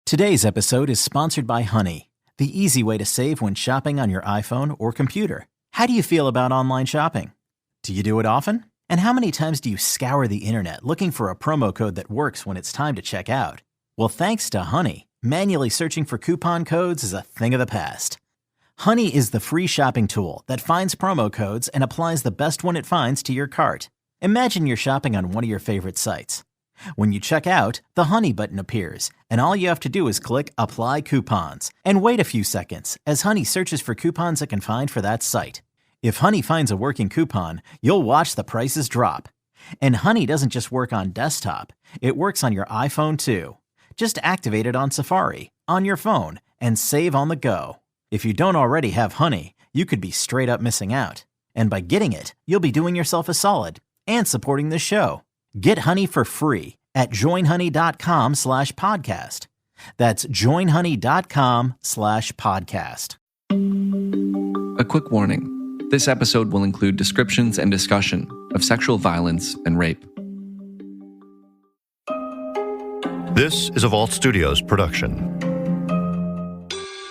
Today's episode is sponsored by Honey, the easy way to save when shopping on your iPhone or computer. How do you feel about online shopping? Do you do it often? And how many times do you scour the internet looking for a promo code that works when it's time to check out? Well, thanks to Honey, manually searching for coupon codes is a thing of the past. Honey is the free shopping tool that finds promo codes and applies the best one it finds to your cart. Imagine you're shopping on one of your favorite sites. When you check out, the Honey button appears, and all you have to do is click Apply Coupons and wait a few seconds as Honey searches for coupons it can find for that site. If Honey finds a working coupon, you'll watch the prices drop. And Honey doesn't just work on desktop, it works on your iPhone too. Just activate it on Safari, on your phone, and save on the go. If you don't already have Honey, you could be straight up missing out. And by getting it, you'll be doing yourself a solid and supporting this show. Get Honey for free at joinhoney.com/podcast. That's joinhoney.com/podcast. A quick warning. This episode will include descriptions and discussion of sexual violence and rape. This is a Vault Studios production.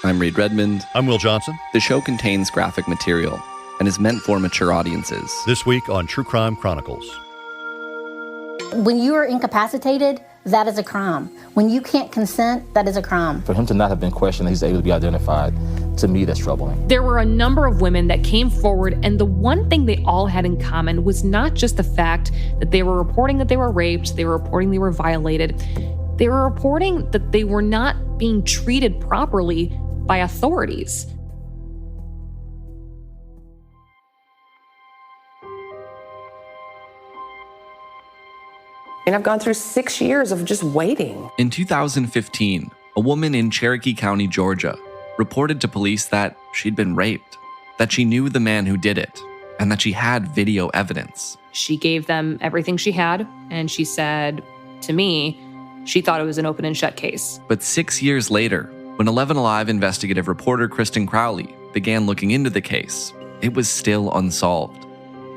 I'm Reed Redmond. I'm Will Johnson. The show contains graphic material and is meant for mature audiences. This week on True Crime Chronicles. When you are incapacitated, that is a crime. When you can't consent, that is a crime. For him to not have been questioned, he's able to be identified, to me, that's troubling. There were a number of women that came forward, and the one thing they all had in common was not just the fact that they were reporting that they were raped, they were reporting they were violated. They were reporting that they were not being treated properly by authorities. And I've gone through 6 years of just waiting. In 2015, a woman in Cherokee County, Georgia, reported to police that she'd been raped, that she knew the man who did it, and that she had video evidence. She gave them everything she had, and she said to me, she thought it was an open and shut case. But 6 years later, when 11 Alive investigative reporter Kristin Crowley began looking into the case, it was still unsolved.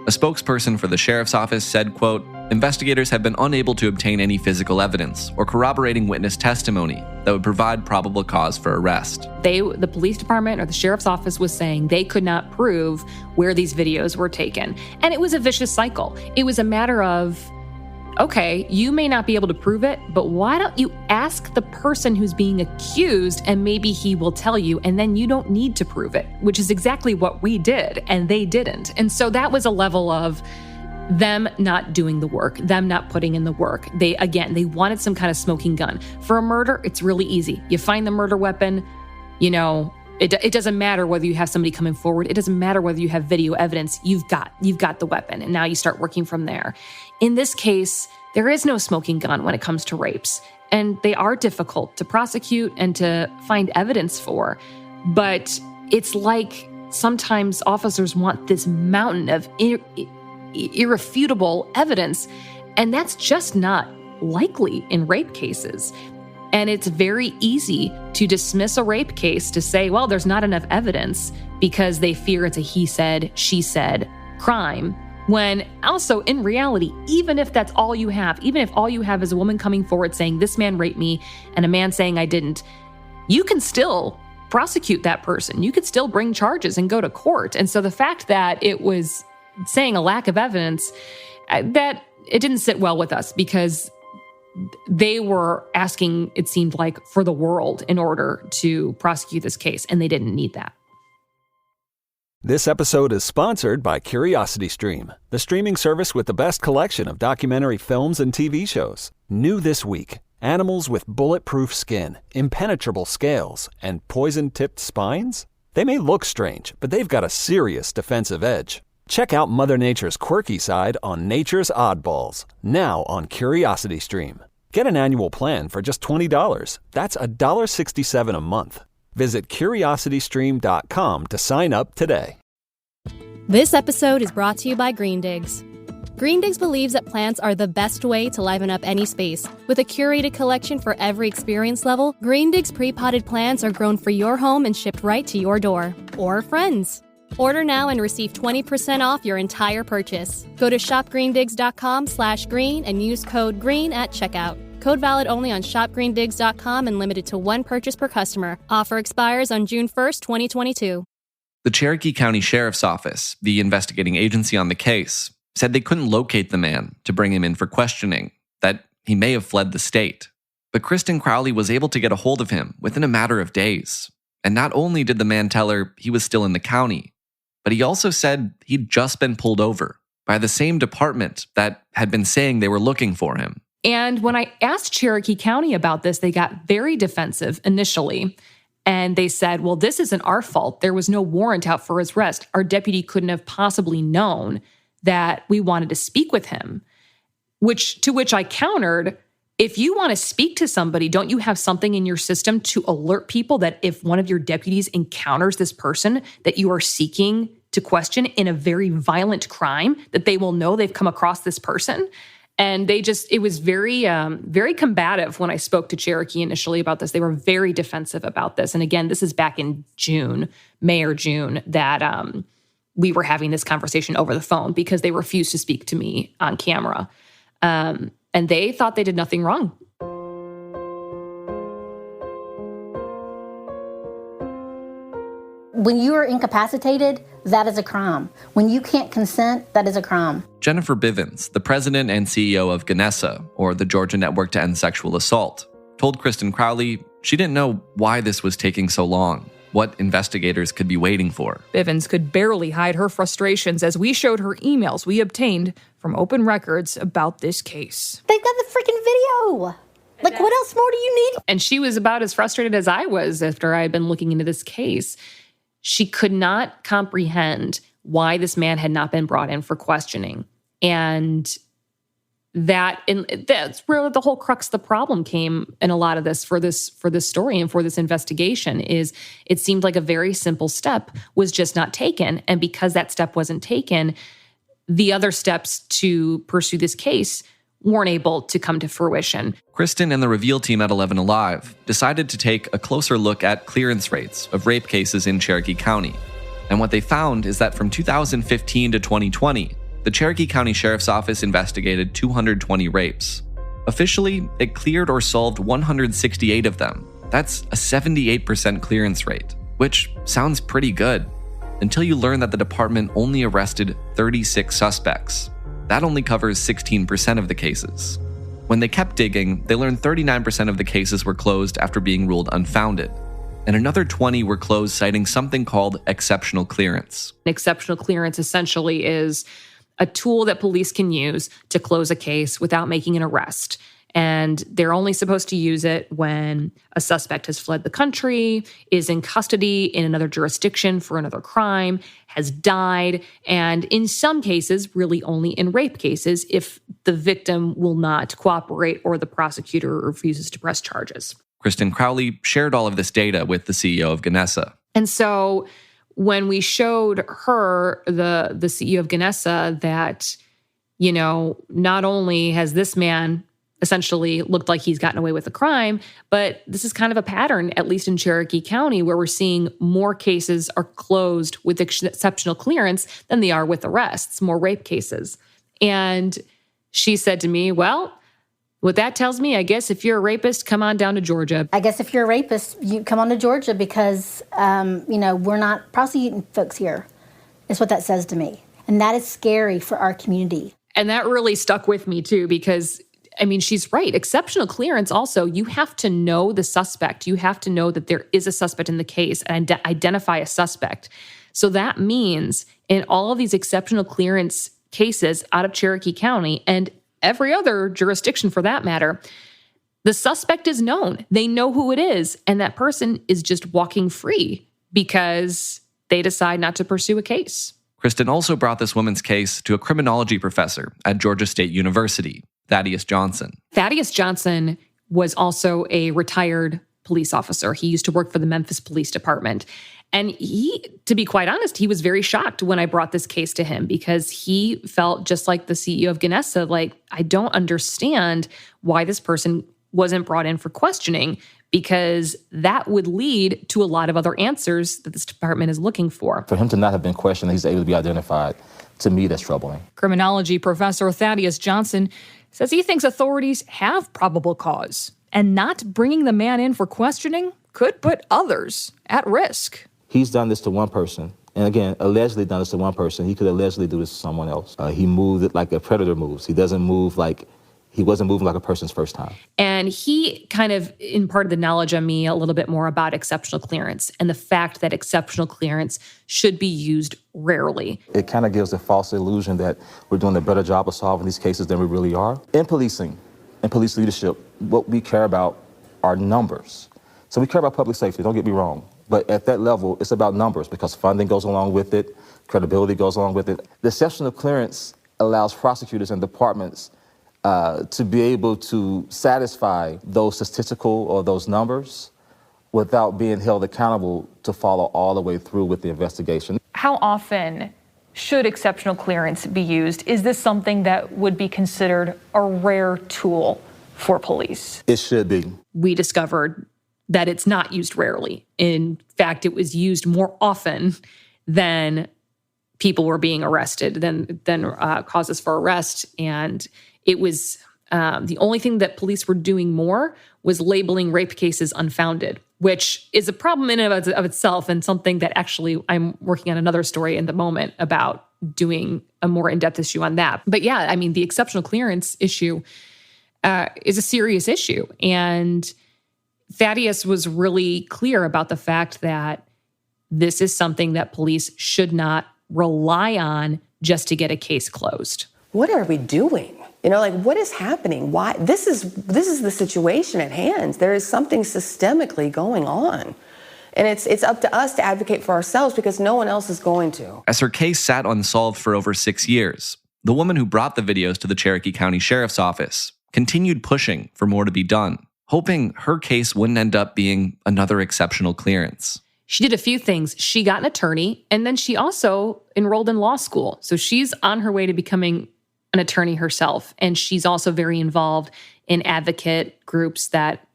A spokesperson for the sheriff's office said, quote, investigators have been unable to obtain any physical evidence or corroborating witness testimony that would provide probable cause for arrest. The police department or the sheriff's office was saying they could not prove where these videos were taken. And it was a vicious cycle. It was a matter of, okay, you may not be able to prove it, but why don't you ask the person who's being accused and maybe he will tell you, and then you don't need to prove it, which is exactly what we did, and they didn't. And so that was a level of them not doing the work, them not putting in the work. They wanted some kind of smoking gun. For a murder, it's really easy. You find the murder weapon, it doesn't matter whether you have somebody coming forward. It doesn't matter whether you have video evidence. You've got the weapon, and now you start working from there. In this case, there is no smoking gun when it comes to rapes, and they are difficult to prosecute and to find evidence for. But it's like sometimes officers want this mountain of irrefutable evidence, and that's just not likely in rape cases. And it's very easy to dismiss a rape case to say, well, there's not enough evidence because they fear it's a he said, she said crime. When also in reality, even if that's all you have, even if all you have is a woman coming forward saying this man raped me and a man saying I didn't, you can still prosecute that person. You could still bring charges and go to court. And so the fact that it was saying a lack of evidence, that it didn't sit well with us because they were asking, it seemed like, for the world in order to prosecute this case, and they didn't need that. This episode is sponsored by CuriosityStream, the streaming service with the best collection of documentary films and TV shows. New this week, animals with bulletproof skin, impenetrable scales, and poison-tipped spines? They may look strange, but they've got a serious defensive edge. Check out Mother Nature's quirky side on Nature's Oddballs, now on CuriosityStream. Get an annual plan for just $20. That's $1.67 a month. Visit curiositystream.com to sign up today. This episode is brought to you by Green Digs. Green Digs believes that plants are the best way to liven up any space. With a curated collection for every experience level, Green Digs pre-potted plants are grown for your home and shipped right to your door. Or friends. Order now and receive 20% off your entire purchase. Go to shopgreendigs.com/green and use code GREEN at checkout. Code valid only on shopgreendigs.com and limited to one purchase per customer. Offer expires on June 1st, 2022. The Cherokee County Sheriff's Office, the investigating agency on the case, said they couldn't locate the man to bring him in for questioning, that he may have fled the state. But Kristin Crowley was able to get a hold of him within a matter of days. And not only did the man tell her he was still in the county, but he also said he'd just been pulled over by the same department that had been saying they were looking for him. And when I asked Cherokee County about this, they got very defensive initially. And they said, well, this isn't our fault. There was no warrant out for his arrest. Our deputy couldn't have possibly known that we wanted to speak with him. To which I countered, if you want to speak to somebody, don't you have something in your system to alert people that if one of your deputies encounters this person that you are seeking to question in a very violent crime, that they will know they've come across this person? And it was very, very combative when I spoke to Cherokee initially about this. They were very defensive about this. And again, this is back in May or June, that we were having this conversation over the phone because they refused to speak to me on camera. And they thought they did nothing wrong. When you are incapacitated, that is a crime. When you can't consent, that is a crime. Jennifer Bivens, the president and CEO of Ganessa, or the Georgia Network to End Sexual Assault, told Kristin Crowley she didn't know why this was taking so long, what investigators could be waiting for. Bivens could barely hide her frustrations as we showed her emails we obtained from open records about this case. They've got the freaking video. Like, what else more do you need? And she was about as frustrated as I was after I had been looking into this case. She could not comprehend why this man had not been brought in for questioning. And that's where the whole crux of the problem came in a lot of this for this story and for this investigation. Is it seemed like a very simple step was just not taken. And because that step wasn't taken, the other steps to pursue this case weren't able to come to fruition. Kristin and the Reveal team at 11 Alive decided to take a closer look at clearance rates of rape cases in Cherokee County. And what they found is that from 2015 to 2020, the Cherokee County Sheriff's Office investigated 220 rapes. Officially, it cleared or solved 168 of them. That's a 78% clearance rate, which sounds pretty good, until you learn that the department only arrested 36 suspects. That only covers 16% of the cases. When they kept digging, they learned 39% of the cases were closed after being ruled unfounded, and another 20 were closed citing something called exceptional clearance. Exceptional clearance essentially is a tool that police can use to close a case without making an arrest. And they're only supposed to use it when a suspect has fled the country, is in custody in another jurisdiction for another crime, has died, and in some cases, really only in rape cases, if the victim will not cooperate or the prosecutor refuses to press charges. Kristin Crowley shared all of this data with the CEO of Ganessa. And so when we showed her, the CEO of Ganessa, that, not only has this man essentially looked like he's gotten away with a crime, but this is kind of a pattern, at least in Cherokee County, where we're seeing more cases are closed with exceptional clearance than they are with arrests, more rape cases. And she said to me, well, what that tells me, I guess if you're a rapist, come on down to Georgia. I guess if you're a rapist, you come on to Georgia because, we're not prosecuting folks here, is what that says to me. And that is scary for our community. And that really stuck with me too, because she's right. Exceptional clearance also, you have to know the suspect. You have to know that there is a suspect in the case and identify a suspect. So that means in all of these exceptional clearance cases out of Cherokee County and every other jurisdiction for that matter, the suspect is known. They know who it is. And that person is just walking free because they decide not to pursue a case. Kristin also brought this woman's case to a criminology professor at Georgia State University, Thaddeus Johnson. Thaddeus Johnson was also a retired police officer. He used to work for the Memphis Police Department. And to be quite honest, he was very shocked when I brought this case to him because he felt just like the CEO of Ganessa, like, I don't understand why this person wasn't brought in for questioning, because that would lead to a lot of other answers that this department is looking for. For him to not have been questioned, he's able to be identified, to me, that's troubling. Criminology professor Thaddeus Johnson says he thinks authorities have probable cause, and not bringing the man in for questioning could put others at risk. He's done this to one person. And again, allegedly done this to one person. He could allegedly do this to someone else. He moved it like a predator moves. He wasn't moving like a person's first time. And he kind of imparted the knowledge on me a little bit more about exceptional clearance and the fact that exceptional clearance should be used rarely. It kind of gives a false illusion that we're doing a better job of solving these cases than we really are. In policing and police leadership, what we care about are numbers. So we care about public safety, don't get me wrong. But at that level, it's about numbers because funding goes along with it, credibility goes along with it. The exceptional clearance allows prosecutors and departments to be able to satisfy those statistical or those numbers without being held accountable to follow all the way through with the investigation. How often should exceptional clearance be used? Is this something that would be considered a rare tool for police? It should be. We discovered that it's not used rarely. In fact, it was used more often than people were being arrested, than causes for arrest. And it was the only thing that police were doing more was labeling rape cases unfounded, which is a problem in and of itself, and something that actually I'm working on another story in the moment about doing a more in-depth issue on that. But yeah, I mean, the exceptional clearance issue is a serious issue. And Thaddeus was really clear about the fact that this is something that police should not rely on just to get a case closed. What are we doing? What is happening? Why? This is the situation at hand. There is something systemically going on. And it's up to us to advocate for ourselves because no one else is going to. As her case sat unsolved for over 6 years, the woman who brought the videos to the Cherokee County Sheriff's Office continued pushing for more to be done, hoping her case wouldn't end up being another exceptional clearance. She did a few things. She got an attorney, and then she also enrolled in law school. So she's on her way to becoming an attorney herself. And she's also very involved in advocate groups that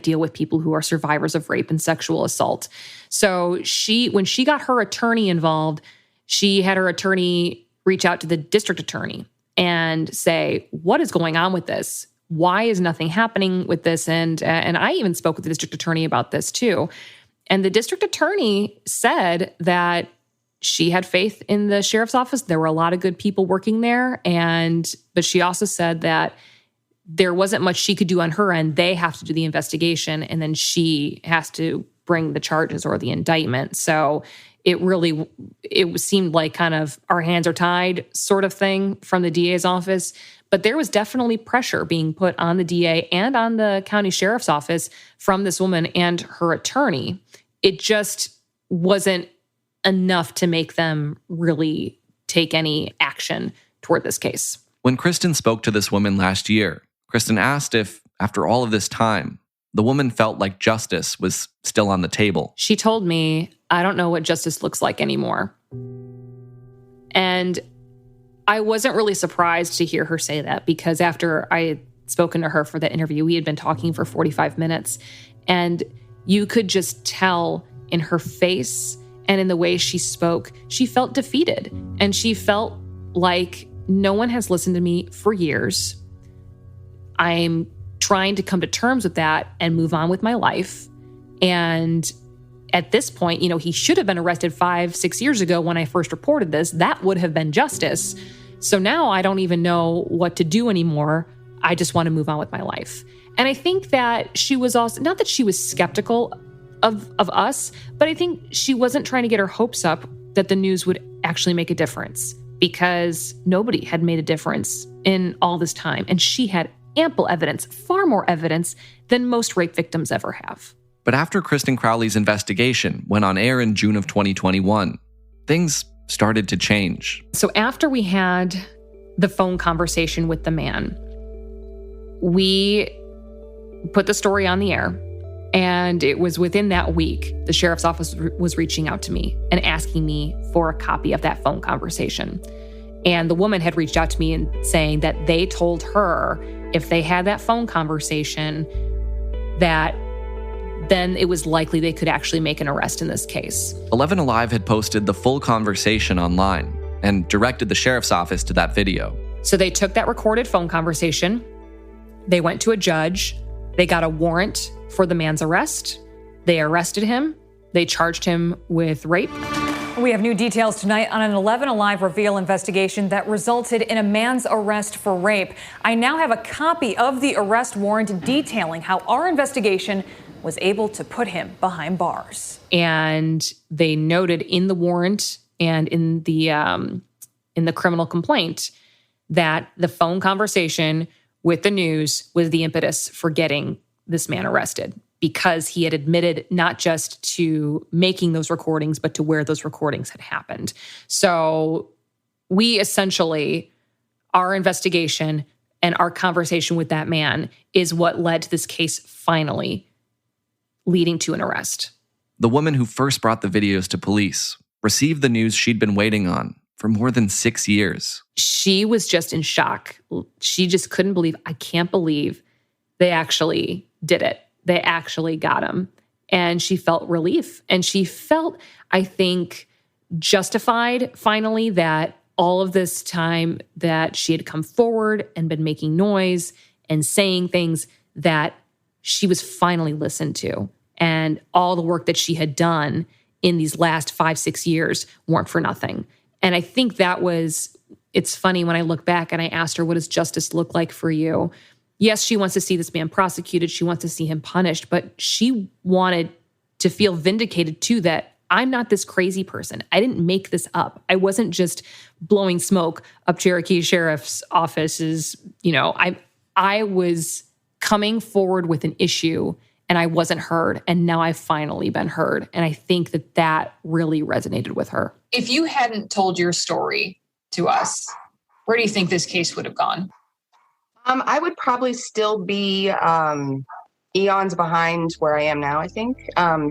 deal with people who are survivors of rape and sexual assault. So when she got her attorney involved, she had her attorney reach out to the district attorney and say, what is going on with this? Why is nothing happening with this? And I even spoke with the district attorney about this too. And the district attorney said that she had faith in the sheriff's office. There were a lot of good people working there. But she also said that there wasn't much she could do on her end. They have to do the investigation, and then she has to bring the charges or the indictment. So it seemed like kind of our hands are tied sort of thing from the DA's office. But there was definitely pressure being put on the DA and on the county sheriff's office from this woman and her attorney. It just wasn't enough to make them really take any action toward this case. When Kristin spoke to this woman last year, Kristin asked if, after all of this time, the woman felt like justice was still on the table. She told me, I don't know what justice looks like anymore. And I wasn't really surprised to hear her say that, because after I had spoken to her for that interview, we had been talking for 45 minutes, and you could just tell in her face and in the way she spoke, she felt defeated. And she felt like no one has listened to me for years. I'm trying to come to terms with that and move on with my life. And at this point, he should have been arrested 5-6 years ago when I first reported this. That would have been justice. So now I don't even know what to do anymore. I just want to move on with my life. And I think that she was also, not that she was skeptical of us, but I think she wasn't trying to get her hopes up that the news would actually make a difference, because nobody had made a difference in all this time. And she had ample evidence, far more evidence than most rape victims ever have. But after Kristin Crowley's investigation went on air in June of 2021, things started to change. So after we had the phone conversation with the man, we put the story on the air. And it was within that week, the sheriff's office was reaching out to me and asking me for a copy of that phone conversation. And the woman had reached out to me and saying that they told her if they had that phone conversation, that then it was likely they could actually make an arrest in this case. 11 Alive had posted the full conversation online and directed the sheriff's office to that video. So they took that recorded phone conversation. They went to a judge. They got a warrant for the man's arrest. They arrested him. They charged him with rape. We have new details tonight on an 11 Alive reveal investigation that resulted in a man's arrest for rape. I now have a copy of the arrest warrant detailing how our investigation was able to put him behind bars. And they noted in the warrant and in the criminal complaint that the phone conversation with the news was the impetus for getting this man arrested, because he had admitted not just to making those recordings, but to where those recordings had happened. So we essentially, our investigation and our conversation with that man is what led to this case finally leading to an arrest. The woman who first brought the videos to police received the news she'd been waiting on for more than 6 years. She was just in shock. She just couldn't believe, I can't believe they actually did it. They actually got him. And she felt relief. And she felt, I think, justified finally that all of this time that she had come forward and been making noise and saying things, that she was finally listened to. And all the work that she had done in these last 5-6 years weren't for nothing. And I think that was, it's funny when I look back and I asked her, what does justice look like for you? Yes, she wants to see this man prosecuted. She wants to see him punished, but she wanted to feel vindicated too, that I'm not this crazy person. I didn't make this up. I wasn't just blowing smoke up Cherokee Sheriff's Office's, I was coming forward with an issue and I wasn't heard. And now I've finally been heard. And I think that that really resonated with her. If you hadn't told your story to us, where do you think this case would have gone? I would probably still be eons behind where I am now, I think.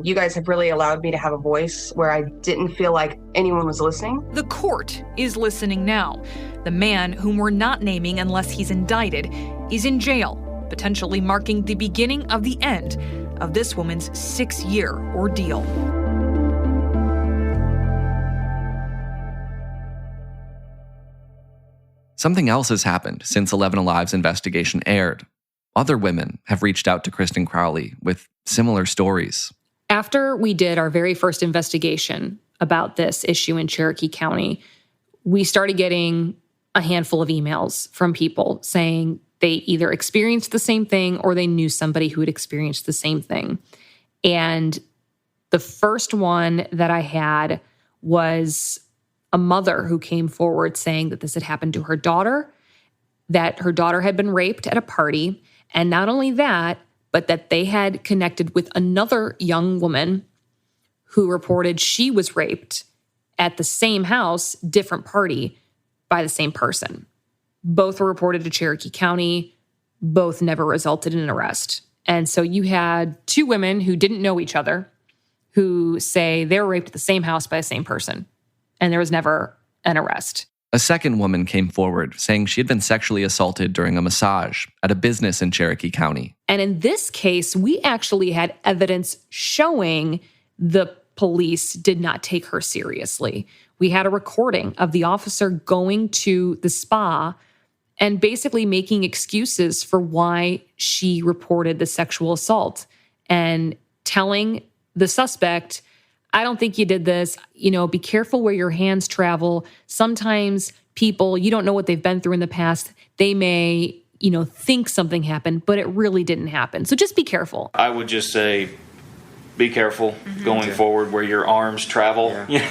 You guys have really allowed me to have a voice where I didn't feel like anyone was listening. The court is listening now. The man, whom we're not naming unless he's indicted, is in jail, potentially marking the beginning of the end of this woman's 6-year ordeal. Something else has happened since 11 Alive's investigation aired. Other women have reached out to Kristin Crowley with similar stories. After we did our very first investigation about this issue in Cherokee County, we started getting a handful of emails from people saying they either experienced the same thing or they knew somebody who had experienced the same thing. And the first one that I had was a mother who came forward saying that this had happened to her daughter, that her daughter had been raped at a party, and not only that, but that they had connected with another young woman who reported she was raped at the same house, different party, by the same person. Both were reported to Cherokee County. Both never resulted in an arrest. And so you had two women who didn't know each other who say they were raped at the same house by the same person, and there was never an arrest. A second woman came forward saying she had been sexually assaulted during a massage at a business in Cherokee County. And in this case, we actually had evidence showing the police did not take her seriously. We had a recording of the officer going to the spa and basically making excuses for why she reported the sexual assault and telling the suspect, I don't think you did this. Be careful where your hands travel. Sometimes people, you don't know what they've been through in the past. They may, think something happened, but it really didn't happen. So just be careful. I would just say, be careful going forward where your arms travel. Yeah.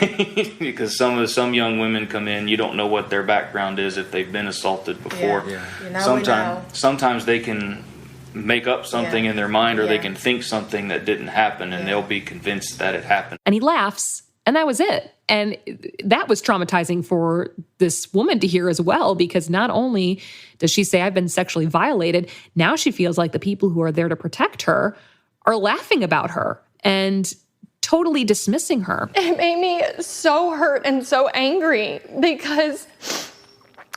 Because some young women come in, you don't know what their background is if they've been assaulted before. Yeah. Sometimes they can make up something in their mind, or they can think something that didn't happen, and they'll be convinced that it happened. And he laughs, and that was it. And that was traumatizing for this woman to hear as well, because not only does she say, I've been sexually violated, now she feels like the people who are there to protect her are laughing about her and totally dismissing her. It made me so hurt and so angry, because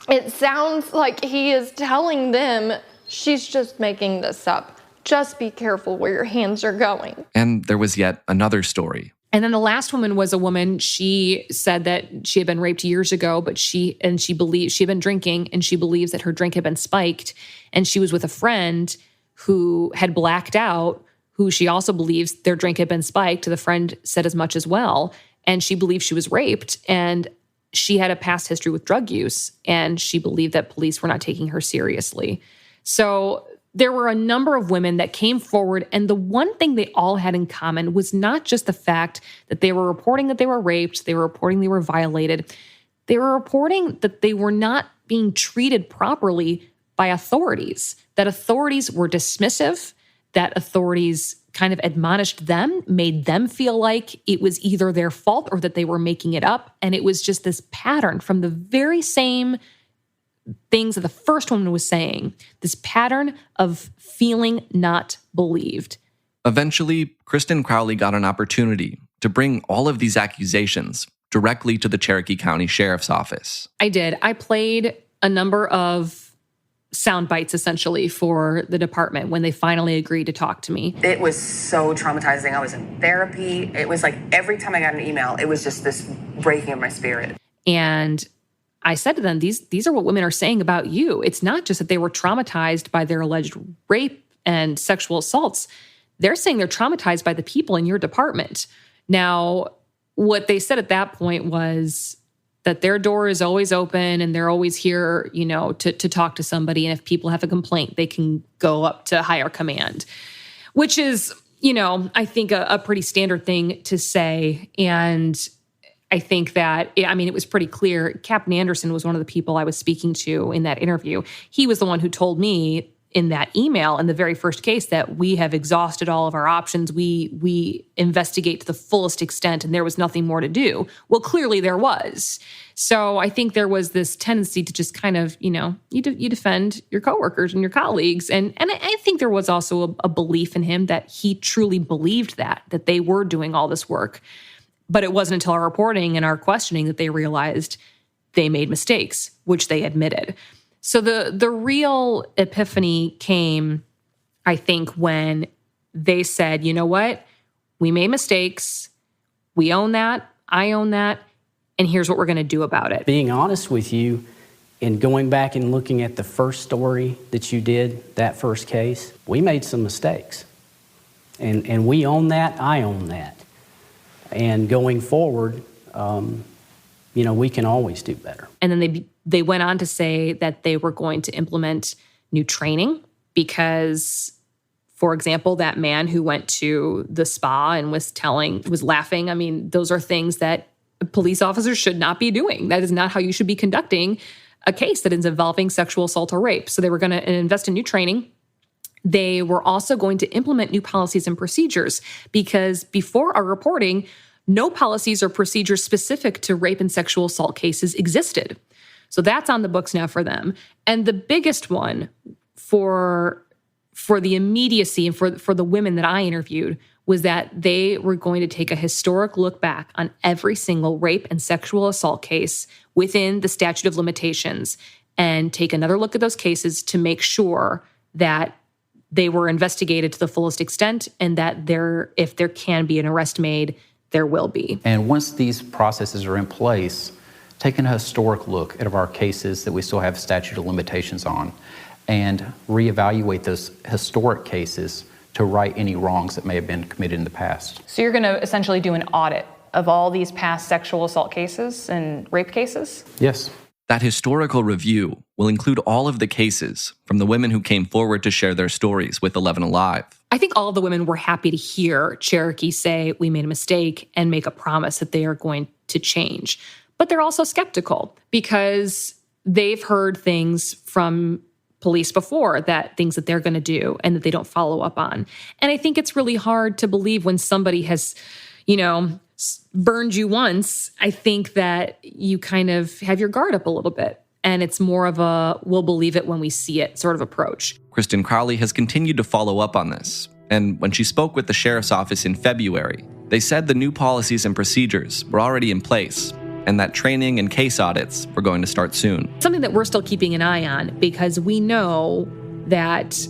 it sounds like he is telling them, she's just making this up. Just be careful where your hands are going. And there was yet another story. And then the last woman was a woman. She said that she had been raped years ago, but she believed she had been drinking, and she believes that her drink had been spiked. And she was with a friend who had blacked out, who she also believes their drink had been spiked. The friend said as much as well. And she believed she was raped. And she had a past history with drug use. And she believed that police were not taking her seriously. So there were a number of women that came forward, and the one thing they all had in common was not just the fact that they were reporting that they were raped, they were reporting they were violated. They were reporting that they were not being treated properly by authorities, that authorities were dismissive, that authorities kind of admonished them, made them feel like it was either their fault or that they were making it up. And it was just this pattern from the very same things that the first woman was saying, this pattern of feeling not believed. Eventually, Kristin Crowley got an opportunity to bring all of these accusations directly to the Cherokee County Sheriff's Office. I did. I played a number of sound bites, essentially, for the department when they finally agreed to talk to me. It was so traumatizing. I was in therapy. It was like every time I got an email, it was just this breaking of my spirit. And I said to them, these are what women are saying about you. It's not just that they were traumatized by their alleged rape and sexual assaults. They're saying they're traumatized by the people in your department. Now, what they said at that point was that their door is always open and they're always here, to talk to somebody. And if people have a complaint, they can go up to higher command, which is, I think a pretty standard thing to say. And I think that, it was pretty clear. Captain Anderson was one of the people I was speaking to in that interview. He was the one who told me in that email in the very first case that we have exhausted all of our options. We investigate to the fullest extent and there was nothing more to do. Well, clearly there was. So I think there was this tendency to just kind of, you defend your coworkers and your colleagues. And I think there was also a belief in him that he truly believed that they were doing all this work. But it wasn't until our reporting and our questioning that they realized they made mistakes, which they admitted. So the real epiphany came, I think, when they said, you know what? We made mistakes. We own that. I own that. And here's what we're going to do about it. Being honest with you, and going back and looking at the first story that you did, that first case, we made some mistakes. And we own that. I own that. And going forward, we can always do better. And then they went on to say that they were going to implement new training because, for example, that man who went to the spa and was laughing. Those are things that police officers should not be doing. That is not how you should be conducting a case that is involving sexual assault or rape. So they were going to invest in new training. They were also going to implement new policies and procedures because before our reporting, no policies or procedures specific to rape and sexual assault cases existed. So that's on the books now for them. And the biggest one for the immediacy and for the women that I interviewed was that they were going to take a historic look back on every single rape and sexual assault case within the statute of limitations and take another look at those cases to make sure that they were investigated to the fullest extent and that if there can be an arrest made, there will be. And once these processes are in place, taking a historic look at our cases that we still have statute of limitations on and reevaluate those historic cases to right any wrongs that may have been committed in the past. So you're going to essentially do an audit of all these past sexual assault cases and rape cases? Yes. That historical review will include all of the cases from the women who came forward to share their stories with 11 Alive. I think all of the women were happy to hear Cherokee say, we made a mistake, and make a promise that they are going to change. But they're also skeptical because they've heard things from police before, that things that they're going to do and that they don't follow up on. And I think it's really hard to believe when somebody has, burned you once. I think that you kind of have your guard up a little bit. And it's more of a, we'll believe it when we see it sort of approach. Kristin Crowley has continued to follow up on this. And when she spoke with the sheriff's office in February, they said the new policies and procedures were already in place and that training and case audits were going to start soon. Something that we're still keeping an eye on because we know that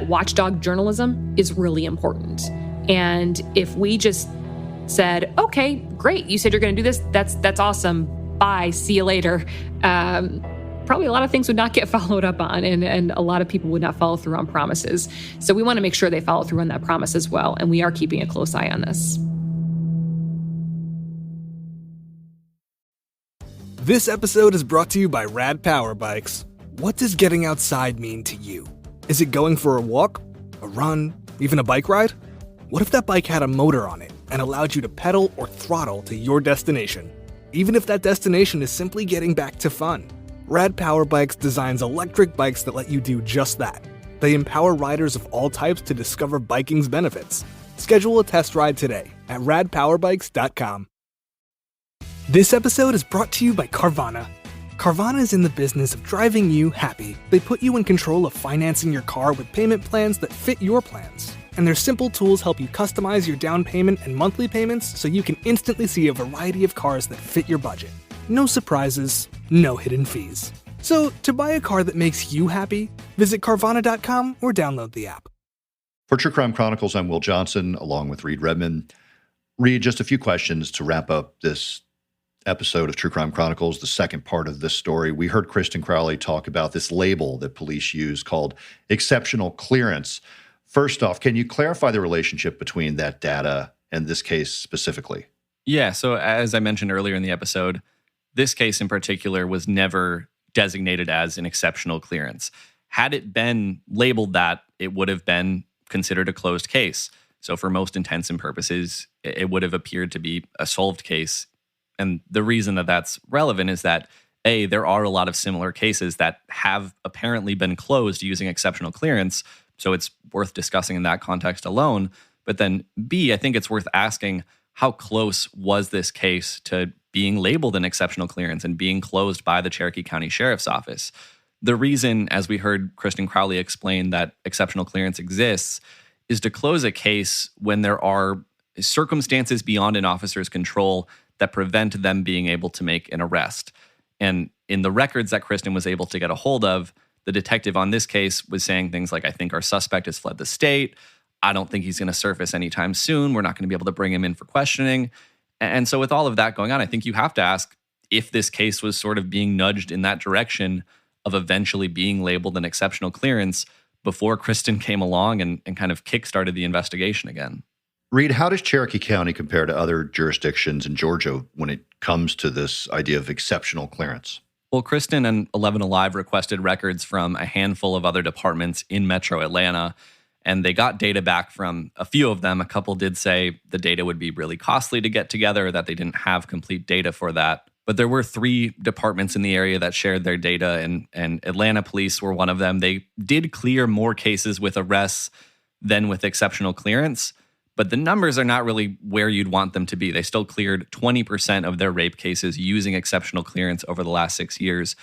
watchdog journalism is really important. And if we just said, okay, great, you said you're going to do this, that's awesome, bye, see you later, probably a lot of things would not get followed up on, and a lot of people would not follow through on promises. So we want to make sure they follow through on that promise as well, and we are keeping a close eye on this. This episode is brought to you by Rad Power Bikes. What does getting outside mean to you? Is it going for a walk, a run, even a bike ride? What if that bike had a motor on it and allowed you to pedal or throttle to your destination, even if that destination is simply getting back to fun? Rad Power Bikes designs electric bikes that let you do just that. They empower riders of all types to discover biking's benefits. Schedule a test ride today at radpowerbikes.com. This episode is brought to you by Carvana. Carvana is in the business of driving you happy. They put you in control of financing your car with payment plans that fit your plans. And their simple tools help you customize your down payment and monthly payments so you can instantly see a variety of cars that fit your budget. No surprises, no hidden fees. So, to buy a car that makes you happy, visit Carvana.com or download the app. For True Crime Chronicles, I'm Will Johnson, along with Reed Redmond. Reed, just a few questions to wrap up this episode of True Crime Chronicles, the second part of this story. We heard Kristin Crowley talk about this label that police use called exceptional clearance. First off, can you clarify the relationship between that data and this case specifically? Yeah, so as I mentioned earlier in the episode, this case in particular was never designated as an exceptional clearance. Had it been labeled that, it would have been considered a closed case. So for most intents and purposes, it would have appeared to be a solved case. And the reason that that's relevant is that, A, there are a lot of similar cases that have apparently been closed using exceptional clearance, so it's worth discussing in that context alone. But then, B, I think it's worth asking, how close was this case to being labeled an exceptional clearance and being closed by the Cherokee County Sheriff's Office? The reason, as we heard Kristin Crowley explain, that exceptional clearance exists is to close a case when there are circumstances beyond an officer's control that prevent them being able to make an arrest. And in the records that Kristin was able to get a hold of, the detective on this case was saying things like, I think our suspect has fled the state. I don't think he's going to surface anytime soon. We're not going to be able to bring him in for questioning. And so with all of that going on, I think you have to ask if this case was sort of being nudged in that direction of eventually being labeled an exceptional clearance before Kristin came along and kind of kickstarted the investigation again. Reed, how does Cherokee County compare to other jurisdictions in Georgia when it comes to this idea of exceptional clearance? Well, Kristin and 11 Alive requested records from a handful of other departments in Metro Atlanta, and they got data back from a few of them. A couple did say the data would be really costly to get together, that they didn't have complete data for that. But there were 3 departments in the area that shared their data, and Atlanta police were one of them. They did clear more cases with arrests than with exceptional clearance, but the numbers are not really where you'd want them to be. They still cleared 20% of their rape cases using exceptional clearance over the last 6 years.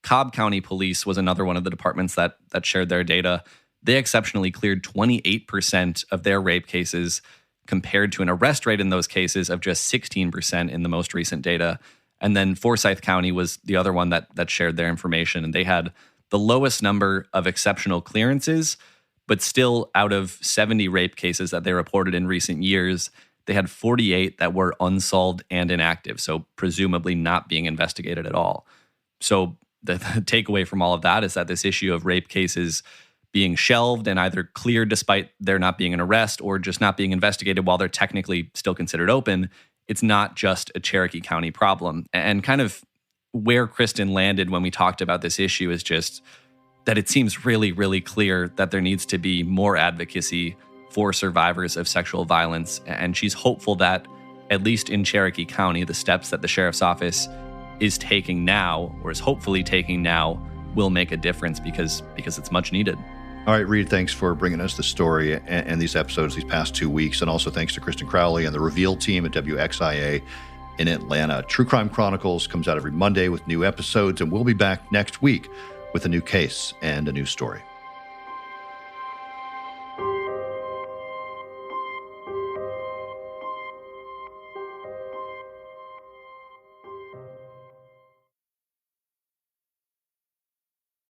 Cobb County Police was another one of the departments that shared their data. They exceptionally cleared 28% of their rape cases compared to an arrest rate in those cases of just 16% in the most recent data. And then Forsyth County was the other one that shared their information, and they had the lowest number of exceptional clearances, but still out of 70 rape cases that they reported in recent years, they had 48 that were unsolved and inactive, so presumably not being investigated at all. So the takeaway from all of that is that this issue of rape cases being shelved and either cleared despite there not being an arrest or just not being investigated while they're technically still considered open, it's not just a Cherokee County problem. And kind of where Kristin landed when we talked about this issue is just that it seems really, really clear that there needs to be more advocacy for survivors of sexual violence. And she's hopeful that, at least in Cherokee County, the steps that the Sheriff's Office is taking now, or is hopefully taking now, will make a difference because it's much needed. All right, Reed, thanks for bringing us the story and these episodes these past 2 weeks. And also thanks to Kristin Crowley and the Reveal team at WXIA in Atlanta. True Crime Chronicles comes out every Monday with new episodes, and we'll be back next week with a new case and a new story.